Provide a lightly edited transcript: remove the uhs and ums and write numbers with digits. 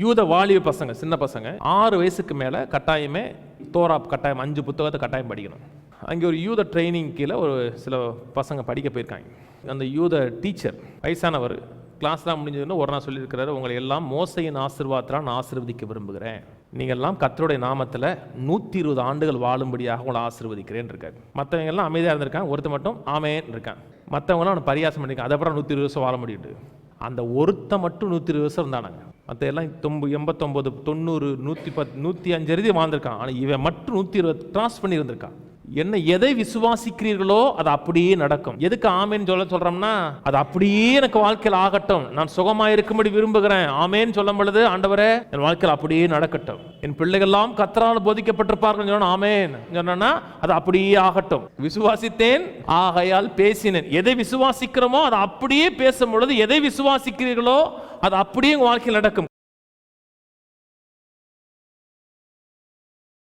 யூத வாலிப பசங்க, சின்ன பசங்க 6 வயசுக்கு மேலே கட்டாயமே தோரா கட்டாயம் 5 புத்தகத்தை கட்டாயம் படிக்கணும். அங்கே ஒரு யூத ட்ரைனிங் கீழே ஒரு சில பசங்க படிக்க போயிருக்காங்க. அந்த யூத டீச்சர் வயசானவர் கிளாஸ்லாம் முடிஞ்சதுன்னு ஒரு நாள் சொல்லியிருக்கிறாரு, உங்களை எல்லாம் மோசையின் ஆசீர்வாதத்தால் நான் ஆசீர்வதிக்க விரும்புகிறேன். நீங்கள் எல்லாம் கர்த்தருடைய நாமத்தில் 120 ஆண்டுகள் வாழும்படியாக உங்களை ஆசீர்வதிக்கிறேன் இருக்காரு. மற்றவங்க எல்லாம் அமைதியாக இருந்திருக்காங்க, ஒருத்தர் மட்டும் ஆமேன் இருக்கான். மற்றவங்களாம் அவனை பரியாசம் பண்ணியிருக்காங்க, அதுக்கப்புறம் 120 வருஷம் வாழ முடியுது. அந்த ஒருத்த மட்டும் 120 வருஷம் இருந்தானாங்க. மற்ற எல்லாம் 89, 90, 110, 105 எழுதி வாழ்ந்திருக்கான். ஆனால் இவன் மட்டும் 120 கிராஸ் பண்ணி இருந்திருக்கான். என்ன, எதை விசுவாசிக்கிறீர்களோ அது அப்படியே நடக்கும். எதுக்கு ஆமேன்னு சொல்றோம்னா, அது அப்படியே எனக்கு வாழ்க்கையில் ஆகட்டும், நான் சுகமாக இருக்கும்படி விரும்புகிறேன். ஆமேன்னு சொல்லும் பொழுது, ஆண்டவரே என் வாழ்க்கையில் அப்படியே நடக்கட்டும், என் பிள்ளைகள் எல்லாம் கர்த்தரால் போதிக்கப்பட்டிருப்பார்கள் சொன்னா ஆமேன் சொன்னா அது அப்படியே ஆகட்டும். விசுவாசித்தேன் ஆகையால் பேசினேன். எதை விசுவாசிக்கிறோமோ அதை அப்படியே பேசும் பொழுது, எதை விசுவாசிக்கிறீர்களோ அது அப்படியே உங்க வாழ்க்கையில் நடக்கும்.